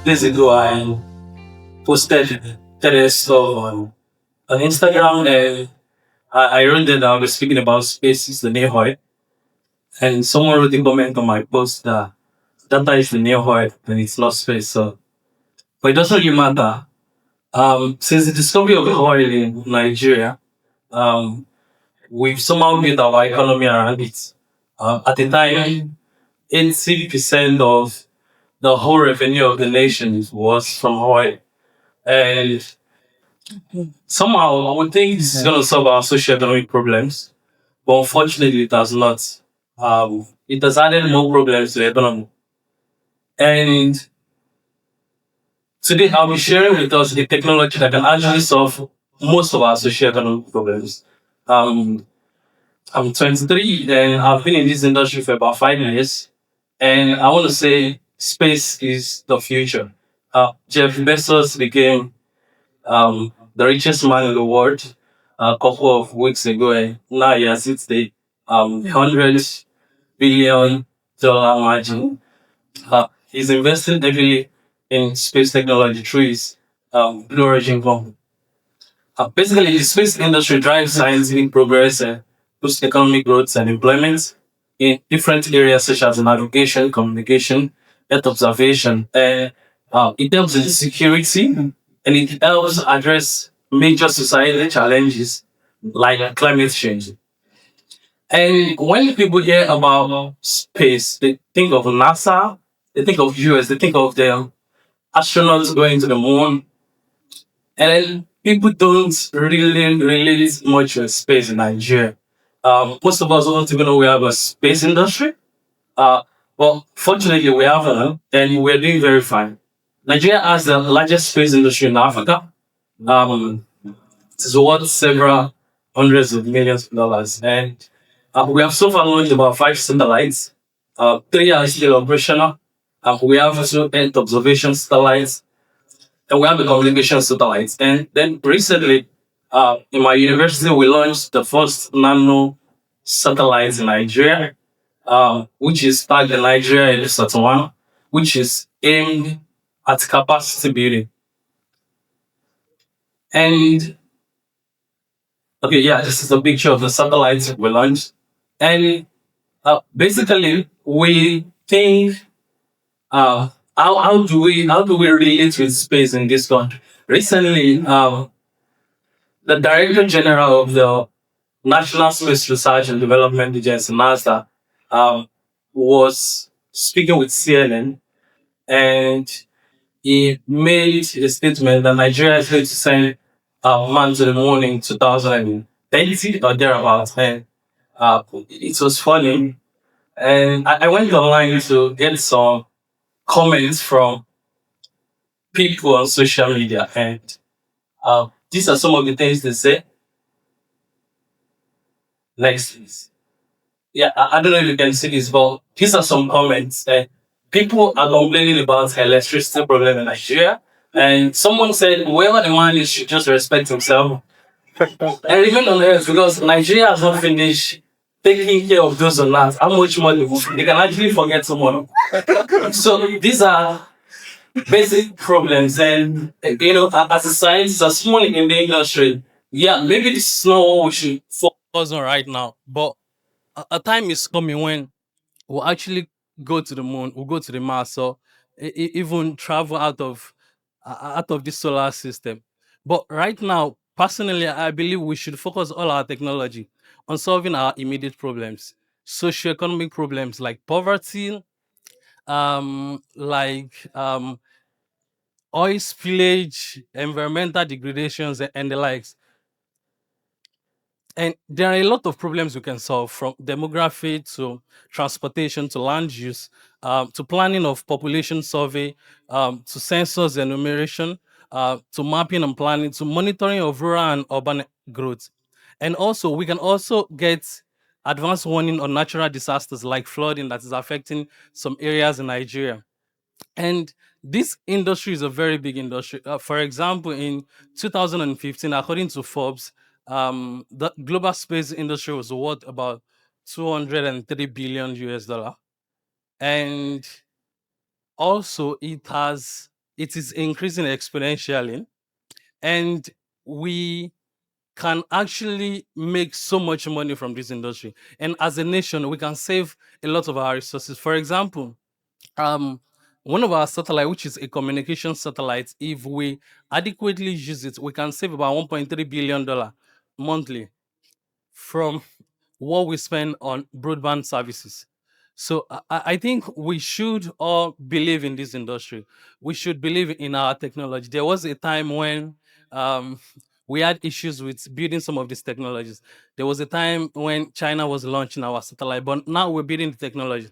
days ago, I posted TEDx stuff on Instagram, and I wrote that I was speaking about space is the new oil, and someone wrote a comment on my post that data is the new oil and it's not space. So, but it doesn't really matter. Since the discovery of oil in Nigeria, um, we've somehow built our economy around it. At the time, 80% of the whole revenue of the nation was from oil. And somehow, I would think this is going to solve our socio-economic problems, but unfortunately, it has not. It has added more problems to the economy. And today, I'll be sharing with us a technology that can actually solve most of our socio-economic problems. Um, I'm 23 and I've been in this industry for about 5 years. And I want to say space is the future. Jeff Bezos became the richest man in the world a couple of weeks ago, and now he has hit the $100 billion margin. He's investing heavily in space technology through his Blue Origin company. Basically, the space industry drives scientific progress and boosts economic growth and employment in different areas such as navigation, communication, Earth observation, and it helps in security and it helps address major societal challenges like climate change. And when people hear about space, they think of NASA, they think of US, they think of the astronauts going to the moon, and then people don't really relate much with space in Nigeria. Most of us don't even know we have a space industry. Uh, well, fortunately, we have one, and we're doing very fine. Nigeria has the largest space industry in Africa. It's worth several hundreds of millions of dollars, and we have so far launched about 5 satellites. Three are still operational. We have two Earth observation satellites and we have the communication satellites. And then recently, in my university, we launched the first nano satellites in Nigeria, which is tagged the Nigeria Sat1, which is aimed at capacity building. And okay, yeah, this is a picture of the satellites we launched. And basically, we think how do we relate with space in this country? Recently, the Director General of the National Space Research and Development Agency, NASA, um, was speaking with CNN and he made a statement that Nigeria is going to send a man to the moon in 2030 or thereabouts. And it was funny. And I went online to get some comments from people on social media. And these are some of the things they say. Next, please. Yeah, I don't know if you can see this, but these are some comments. People are complaining about electricity problem in Nigeria, and someone said, "Whoever the man is should just respect himself and remain on earth because Nigeria has not finished taking care of those on earth. How much money they can actually forget someone." So these are basic problems, and as a scientist, as someone in the industry, yeah, maybe this is not what we should focus on right now, but a time is coming when we'll actually go to the moon, we'll go to the Mars, or even travel out of this solar system. But right now, personally, I believe we should focus all our technology on solving our immediate problems, socioeconomic problems like poverty, like oil spillage, environmental degradations, and the likes. And there are a lot of problems we can solve from demography to transportation to land use to planning of population survey to census enumeration to mapping and planning to monitoring of rural and urban growth. And also, we can also get advanced warning on natural disasters like flooding that is affecting some areas in Nigeria. And this industry is a very big industry. For example, in 2015, according to Forbes, the global space industry was worth about 203 billion US dollar, and also it has it is increasing exponentially, and we can actually make so much money from this industry. And as a nation, we can save a lot of our resources. For example, um, one of our satellite, which is a communication satellite, if we adequately use it, we can save about $1.3 billion monthly from what we spend on broadband services. So I think we should all believe in this industry. We should believe in our technology. There was a time when um, we had issues with building some of these technologies. There was a time when China was launching our satellite, but now we're building the technology.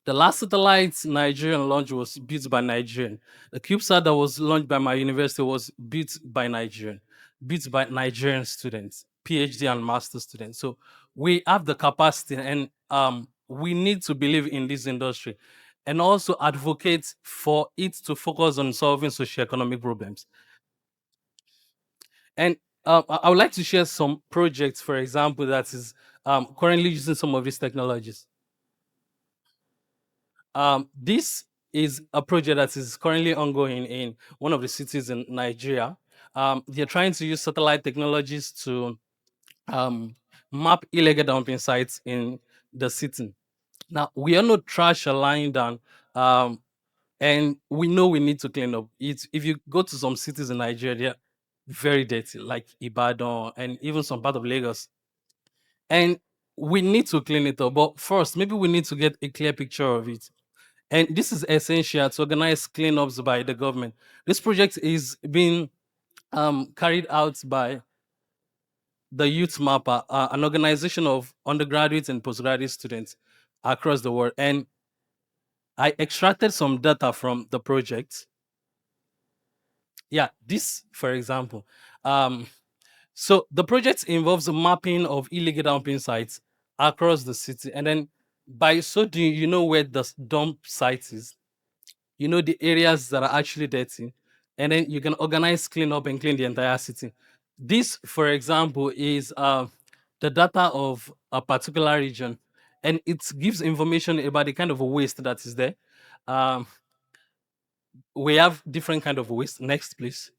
The last satellite Nigerian launch was built by Nigerian. The CubeSat that was launched by my university was built by Nigerian students, PhD and master students. So we have the capacity, and we need to believe in this industry and also advocate for it to focus on solving socioeconomic problems. And I would like to share some projects, for example, that is currently using some of these technologies. This is a project that is currently ongoing in one of the cities in Nigeria. They're trying to use satellite technologies to um, map illegal dumping sites in the city. Now, we all know trash are lying down, um, and we know we need to clean up. If you go to some cities in Nigeria, they're very dirty, like Ibadan and even some part of Lagos. And we need to clean it up. But first, maybe we need to get a clear picture of it, and this is essential to organize cleanups by the government. This project is being carried out by the Youth Mapper, an organization of undergraduates and postgraduate students across the world. And I extracted some data from the project. Yeah, this, for example. Um, so the project involves a mapping of illegal dumping sites across the city. And then by so doing, you know where the dump site is, you know the areas that are actually dirty, and then you can organize cleanup and clean the entire city. This, for example, is the data of a particular region, and it gives information about the kind of waste that is there. um, we have different kind of waste. Next, please.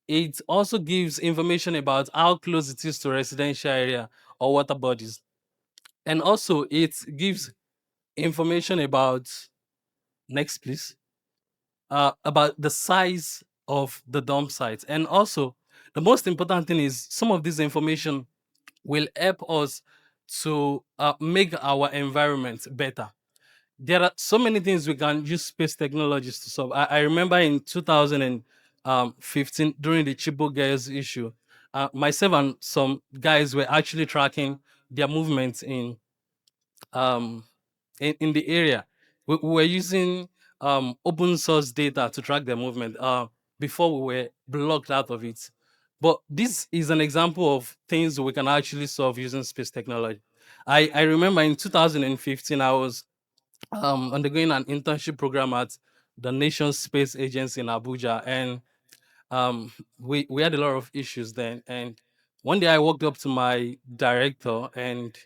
It also gives information about how close it is to residential area or water bodies, and also it gives information about, next please, about the size of the dump site. And also, the most important thing is some of this information will help us to make our environment better. There are so many things we can use space technologies to solve. I remember in 2015, during the Chibok girls issue, myself and some guys were actually tracking their movements um, in the area. We were using open source data to track their movement before we were blocked out of it. But this is an example of things we can actually solve using space technology. I remember in 2015, I was undergoing an internship program at the nation's space agency in Abuja, and we had a lot of issues then. And one day I walked up to my director and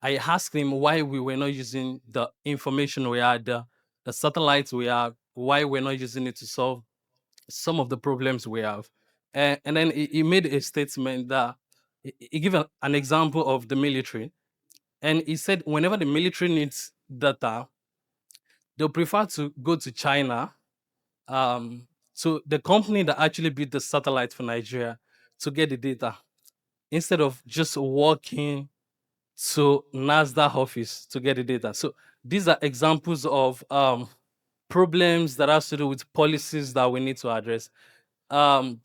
I asked him why we were not using the information we had, the satellites we have, why we're not using it to solve some of the problems we have. And then he made a statement that he gave an example of the military. And he said, whenever the military needs data, they'll prefer to go to China. So the company that actually built the satellite for Nigeria to get the data, instead of just walking to NASDAQ office to get the data. So these are examples of problems that has to do with policies that we need to address. Um,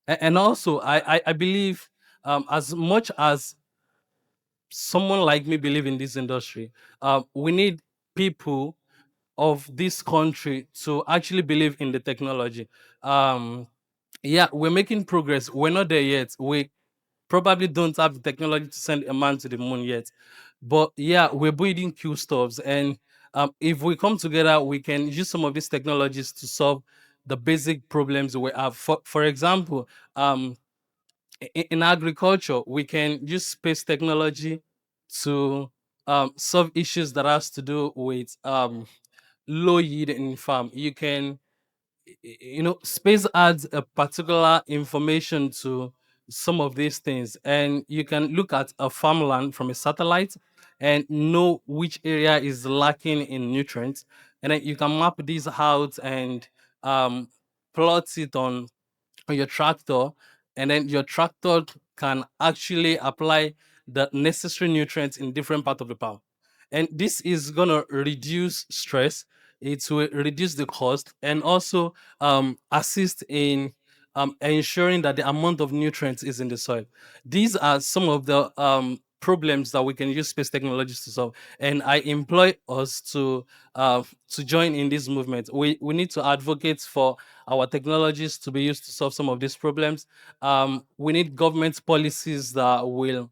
and also, I believe as much as someone like me believe in this industry, we need people of this country to actually believe in the technology. Um, yeah, we're making progress. We're not there yet. We probably don't have the technology to send a man to the moon yet. But yeah, we're building Q stoves. And if we come together, we can use some of these technologies to solve the basic problems we have. For example, in agriculture, we can use space technology to solve issues that has to do with low yield in farm. You can, space adds a particular information to some of these things, and you can look at a farmland from a satellite and know which area is lacking in nutrients, and then you can map these out and um, plot it on your tractor, and then your tractor can actually apply the necessary nutrients in different part of the farm. And this is gonna reduce stress. It will reduce the cost and also assist in ensuring that the amount of nutrients is in the soil. These are some of the problems that we can use space technologies to solve. And I employ us to join in this movement. We need to advocate for our technologies to be used to solve some of these problems. We need government policies that will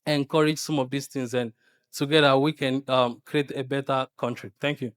encourage some of these things, and together we can create a better country. Thank you.